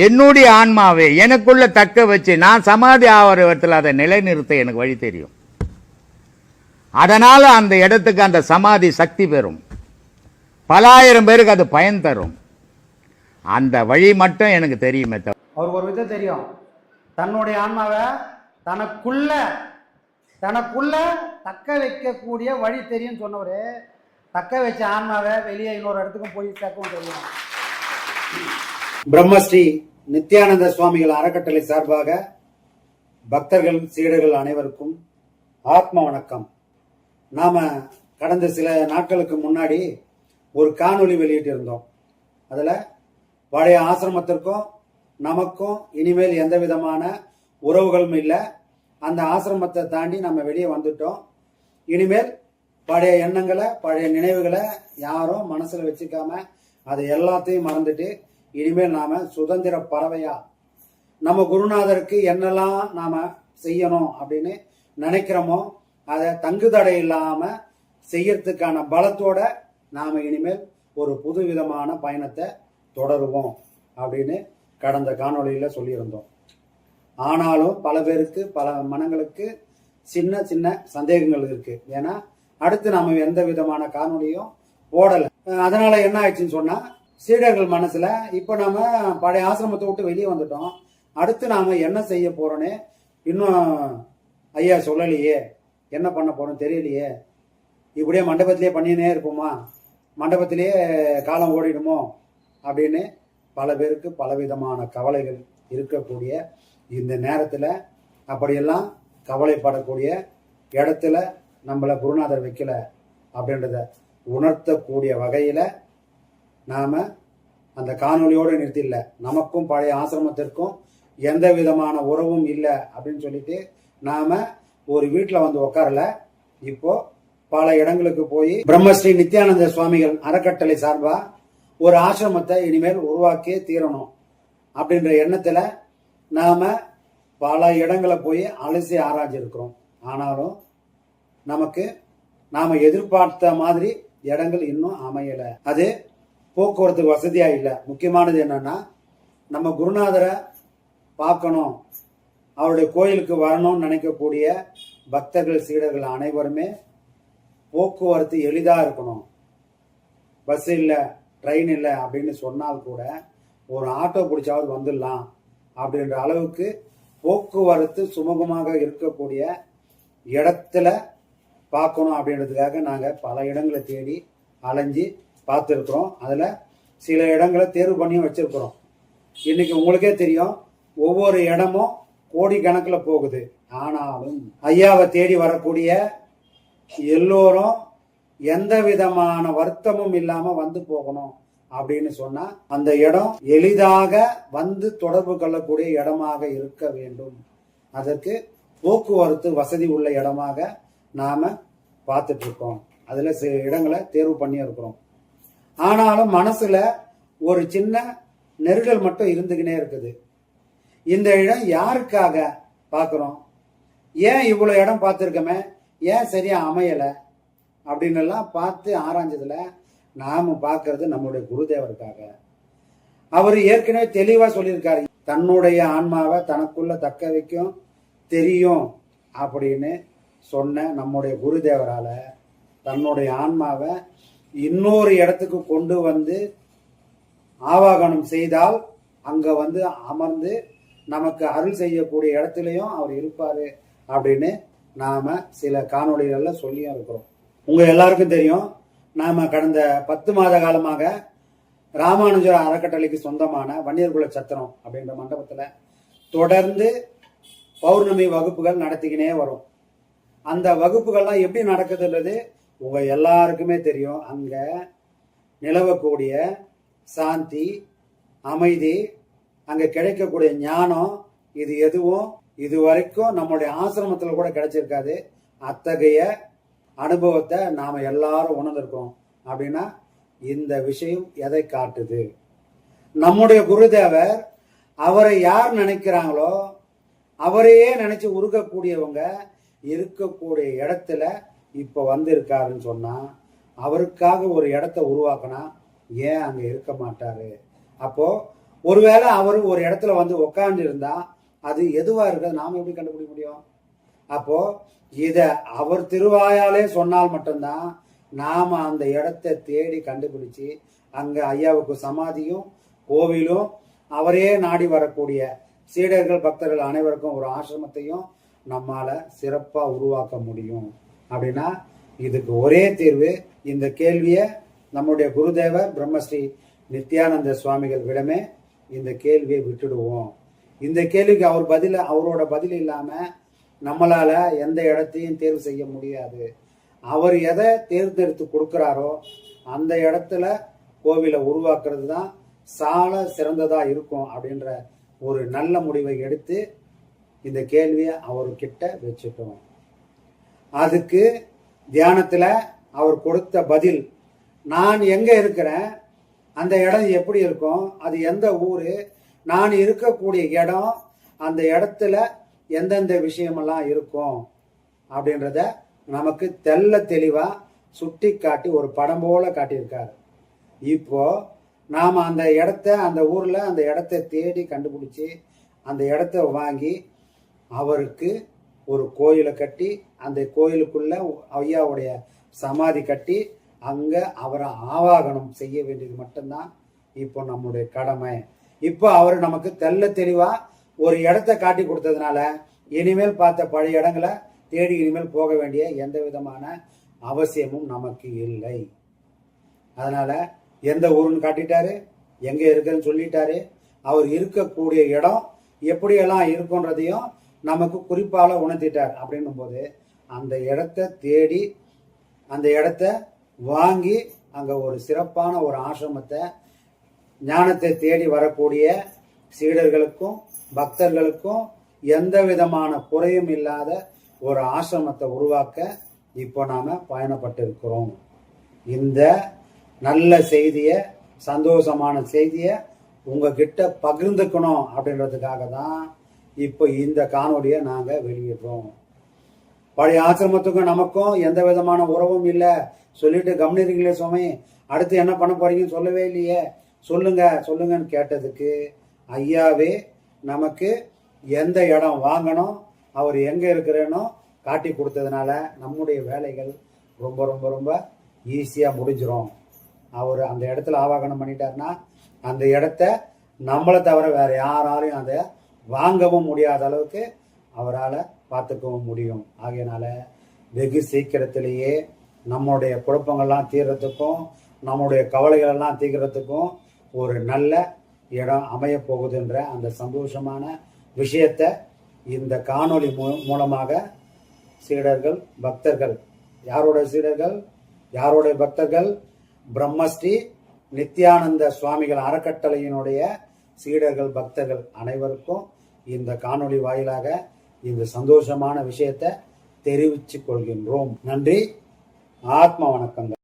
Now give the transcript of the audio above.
என்னுடைய ஆன்மாவை எனக்குள்ள தக்க வச்சு நான் சமாதி ஆகிற இடத்துல அதை நிலைநிறுத்த எனக்கு வழி தெரியும். அதனால் அந்த இடத்துக்கு அந்த சமாதி சக்தி பெறும், பலாயிரம் பேருக்கு அது பயன் தரும். அந்த வழி மட்டும் எனக்கு தெரியுமே தவிர. அவருக்கு ஒரு விதம் தெரியும், தன்னுடைய ஆன்மாவை தனக்குள்ள தக்க வைக்கக்கூடிய வழி தெரியும் சொன்னவர், தக்க வச்ச ஆன்மாவை வெளியே இன்னொரு இடத்துக்கும் போய் சேர்க்கவும் தெரியும். பிரம்மஸ்ரீ நித்யானந்த சுவாமிகள் அறக்கட்டளை சார்பாக பக்தர்கள் சீடர்கள் அனைவருக்கும் ஆத்ம வணக்கம். நாம கடந்த சில நாட்களுக்கு முன்னாடி ஒரு காணொளி வெளியிட்டிருந்தோம். அதுல பழைய ஆசிரமத்திற்கும் நமக்கும் இனிமேல் எந்த விதமான உறவுகளும் இல்லை. அந்த ஆசிரமத்தை தாண்டி நம்ம வெளியே வந்துட்டோம். இனிமேல் பழைய எண்ணங்களை பழைய நினைவுகளை யாரும் மனசுல வச்சுக்காம அதை எல்லாத்தையும் மறந்துட்டு இனிமேல் நாம சுதந்திர பறவையா நம்ம குருநாதருக்கு என்னெல்லாம் நாம செய்யணும் அப்படின்னு நினைக்கிறோமோ அதை தங்குதடை இல்லாம செய்யறதுக்கான பலத்தோட நாம இனிமேல் ஒரு புது விதமான பயணத்தை தொடருவோம் அப்படின்னு கடந்த காணொளியில சொல்லியிருந்தோம். ஆனாலும் பல பேருக்கு பல மனங்களுக்கு சின்ன சின்ன சந்தேகங்கள் இருக்கு. ஏன்னா அடுத்து நாம எந்த விதமான காணொலியும் போடலை. அதனால என்ன ஆயிடுச்சுன்னு சொன்னா, சீடர்கள் மனசுல இப்ப நாம பழைய ஆசிரமத்தை விட்டு வெளியே வந்துட்டோம், அடுத்து நாம என்ன செய்ய போறோன்னு இன்னும் ஐயா சொல்லலையே, என்ன பண்ண போறோம் தெரியலையே, இப்படியே மண்டபத்திலேயே பண்ணினே இருப்போமா, மண்டபத்திலேயே காலம் ஓடிடுமோ அப்படின்னு பல பேருக்கு பலவிதமான கவலைகள் இருக்கக்கூடிய இந்த நேரத்தில் அப்படியெல்லாம் கவலைப்படக்கூடிய இடத்துல நம்மளை குருநாதர் வைக்கல அப்படின்றத உணர்த்தக்கூடிய வகையில் நாம் அந்த காணொலியோடு நிறுத்தில்லை. நமக்கும் பழைய ஆசிரமத்திற்கும் எந்த விதமான உறவும் இல்லை அப்படின்னு சொல்லிட்டு நாம் ஒரு வீட்டில் வந்து உட்காரல. இப்போ பல இடங்களுக்கு போய் பிரம்மஸ்ரீ நித்யானந்த சுவாமிகள் அறக்கட்டளை சார்பா ஒரு ஆசிரமத்தை இனிமேல் உருவாக்கியே தீரணும் அப்படின்ற எண்ணத்துல நாம பல இடங்களை போய் அலசி ஆராய்ஞ்சிருக்கிறோம். ஆனாலும் நமக்கு நாம எதிர்பார்த்த மாதிரி இடங்கள் இன்னும் அமையல. அது போக்குவரத்து வசதியா இல்லை. முக்கியமானது என்னன்னா, நம்ம குருநாதரை பார்க்கணும், அவருடைய கோயிலுக்கு வரணும்னு நினைக்கக்கூடிய பக்தர்கள் சீடர்கள் அனைவருமே போக்குவரத்து எளிதா இருக்கணும். பஸ் இல்லை, ட்ரெயின் இல்லை அப்படின்னு சொன்னால் கூட ஒரு ஆட்டோ பிடிச்சாவது வந்துடலாம் அப்படின்ற அளவுக்கு போக்குவரத்து சுமூகமாக இருக்கக்கூடிய இடத்துல பார்க்கணும் அப்படின்றதுக்காக நாங்கள் பல இடங்களை தேடி அலைஞ்சி பார்த்துருக்குறோம். அதில் சில இடங்களை தேர்வு பண்ணியும் வச்சிருக்கிறோம். இன்னைக்கு உங்களுக்கே தெரியும், ஒவ்வொரு இடமும் கோடி கணக்கில் போகுது. ஆனாலும் ஐயாவை தேடி வரக்கூடிய எல்லோரும் எந்த விதமான வருத்தமும் இல்லாம வந்து போகணும் அப்படின்னு சொன்னா அந்த இடம் எளிதாக வந்து தொடர்பு கொள்ளக்கூடிய இடமாக இருக்க வேண்டும். அதற்கு போக்குவரத்து வசதி உள்ள இடமாக நாம பார்த்துட்டு இருக்கோம். அதுல சில இடங்களை தேர்வு பண்ணி இருக்கிறோம். ஆனாலும் மனசுல ஒரு சின்ன நெருடல் மட்டும் இருந்துகினே இருக்குது. இந்த இடம் யாருக்காக பார்க்கிறோம், ஏன் இவ்வளவு இடம் பார்த்துருக்கோமே, ஏன் சரியா அமையலை அப்படின்னு எல்லாம் பார்த்து ஆராய்ஞ்சதுல நாம பார்க்கறது நம்முடைய குருதேவருக்காக. அவர் ஏற்கனவே தெளிவா சொல்லியிருக்காரு, தன்னுடைய ஆன்மாவை தனக்குள்ள தக்க வைக்கும் தெரியும் அப்படின்னு சொன்ன நம்முடைய குருதேவரால தன்னுடைய ஆன்மாவை இன்னொரு இடத்துக்கு கொண்டு வந்து ஆவாகனம் செய்தால் அங்க வந்து அமர்ந்து நமக்கு அருள் செய்யக்கூடிய இடத்துலயும் அவர் இருப்பாரு அப்படின்னு நாம சில காணொளிகள்ல சொல்லியும் இருக்கிறோம். உங்க எல்லாருக்கும் தெரியும், நாம கடந்த 10 மாத காலமாக ராமானுஜர் அறக்கட்டளைக்கு சொந்தமான வன்னியர்குல சத்திரம் அப்படின்ற மண்டபத்துல தொடர்ந்து பௌர்ணமி வகுப்புகள் நடத்திக்கினே வரும். அந்த வகுப்புகள்லாம் எப்படி நடக்குதுன்றது உங்க எல்லாருக்குமே தெரியும். அங்க நிலவக்கூடிய சாந்தி, அமைதி, அங்க கிடைக்கக்கூடிய ஞானம், இது எதுவும் இது வரைக்கும் நம்முடைய ஆசிரமத்துல கூட கிடைச்சிருக்காது. அத்தகைய அனுபவத்தை நாம எல்லாரும் உணர்ந்திருக்கோம். அப்படின்னா இந்த விஷயம் எதை காட்டுது? நம்முடைய குருதேவர் அவரை யார் நினைக்கிறாங்களோ அவரையே நினைச்சு உருகக்கூடியவங்க இருக்கக்கூடிய இடத்துல இப்ப வந்திருக்காருன்னு சொன்னா, அவருக்காக ஒரு இடத்த உருவாக்கினா ஏன் அங்க இருக்க மாட்டாரு? அப்போ ஒருவேளை அவர் ஒரு இடத்துல வந்து உட்கார்ந்து இருந்தா அது எதுவா இருக்கிறது நாம எப்படி கண்டுபிடிக்க முடியும்? அப்போ இத அவர் திருவாயாலே சொன்னால் மட்டும்தான் நாம அந்த இடத்தை தேடி கண்டுபிடிச்சு அங்க ஐயாவுக்கு சமாதியும் கோவிலும் அவரே நாடி வரக்கூடிய சீடர்கள் பக்தர்கள் அனைவருக்கும் ஒரு ஆசிரமத்தையும் நம்மால சிறப்பா உருவாக்க முடியும். அப்படின்னா இதுக்கு ஒரே தீர்வு, இந்த கேள்வியை நம்முடைய குருதேவர் பிரம்மஸ்ரீ நித்யானந்த சுவாமிகள் விடமே இந்த கேள்வியை விட்டுடுவோம். இந்த கேள்விக்கு அவரோட பதில் இல்லாம நம்மளால எந்த இடத்தையும் தேர்வு செய்ய முடியாது. அவர் எதை தேர்ந்தெடுத்து கொடுக்கிறாரோ அந்த இடத்துல கோவிலை உருவாக்குறது தான் சால சிறந்ததா இருக்கும் அப்படின்ற ஒரு நல்ல முடிவை எடுத்து இந்த கேள்வியை அவர்கிட்ட வச்சுட்டோம். அதுக்கு தியானத்துல அவர் கொடுத்த பதில், நான் எங்க இருக்கிறேன், அந்த இடம் எப்படி இருக்கும், அது எந்த ஊரு, நான் இருக்கக்கூடிய இடம், அந்த இடத்துல எந்தெந்த விஷயமெல்லாம் இருக்கும் அப்படின்றத நமக்கு தெள்ள தெளிவா சுட்டி காட்டி ஒரு படம் போல காட்டியிருக்காரு. இப்போ நாம அந்த இடத்த, அந்த ஊர்ல அந்த இடத்தை தேடி கண்டுபிடிச்சி அந்த இடத்த வாங்கி அவருக்கு ஒரு கோயிலை கட்டி அந்த கோயிலுக்குள்ள ஐயாவுடைய சமாதி கட்டி அங்க அவரை ஆவாகனம் செய்ய வேண்டியது மட்டும்தான் இப்போ நம்முடைய கடமை. இப்போ அவர் நமக்கு தெள்ள தெளிவா ஒரு இடத்த காட்டி கொடுத்ததுனால இனிமேல் பார்த்த பழைய இடங்களை தேடி இனிமேல் போக வேண்டிய எந்த விதமான அவசியமும் நமக்கு இல்லை. அதனால எந்த ஊருன்னு காட்டிட்டாரு, எங்க இருக்குன்னு சொல்லிட்டாரு, அவர் இருக்கக்கூடிய இடம் எப்படியெல்லாம் இருக்குன்றதையும் நமக்கு குறிப்பால உணர்த்திட்டார். அப்படின்னும் போது அந்த இடத்த தேடி அந்த இடத்த வாங்கி அங்க ஒரு சிறப்பான ஒரு ஆசிரமத்தை ஞானத்தை தேடி வரக்கூடிய சீடர்களுக்கும் பக்தர்களுக்கும் எந்த விதமான குறையும் இல்லாத ஒரு ஆசிரமத்தை உருவாக்க இப்போ நாம பயணப்பட்டிருக்கிறோம். இந்த நல்ல செய்திய, சந்தோஷமான செய்திய உங்ககிட்ட பகிர்ந்துக்கணும் அப்படின்றதுக்காக தான் இப்போ இந்த காணொலியை நாங்க வெளியிடுறோம். பழைய ஆசிரமத்துக்கும் நமக்கும் எந்த விதமான உறவும் இல்லை சொல்லிட்டு கவனிக்கிறீங்களே சுவாமி, அடுத்து என்ன பண்ண போறீங்கன்னு சொல்லவே இல்லையே, சொல்லுங்கன்னு கேட்டதுக்கு ஐயாவே நமக்கு எந்த இடம் வாங்கணும், அவர் எங்க இருக்கிறேனோ காட்டி கொடுத்ததுனால நம்முடைய வேலைகள் ரொம்ப ரொம்ப ரொம்ப ஈஸியா முடிஞ்சிடும். அவர் அந்த இடத்துல ஆவாகனம் பண்ணிட்டாருன்னா அந்த இடத்த நம்மளை தவிர வேற யாராலையும் அதை வாங்கவும் முடியாத அளவுக்கு அவரால் பார்த்துக்கவும் முடியும். ஆகையினால வெகு சீக்கிரத்திலேயே நம்முடைய குழப்பங்கள்லாம் தீர்றதுக்கும் நம்முடைய கவலைகள் எல்லாம் தீர்க்கிறதுக்கும் ஒரு நல்ல இடம் அமைய போகுதுன்ற அந்த சந்தோஷமான விஷயத்தை இந்த காணொளி மூலமாக சீடர்கள் பக்தர்கள், யாரோட சீடர்கள் யாரோட பக்தர்கள், பிரம்மஸ்ரீ நித்யானந்த சுவாமிகள் அறக்கட்டளையினுடைய சீடர்கள் பக்தர்கள் அனைவருக்கும் இந்த காணொளி வாயிலாக இந்த சந்தோஷமான விஷயத்தை தெரிவித்துக் கொள்கின்றோம். நன்றி, ஆத்ம வணக்கங்கள்.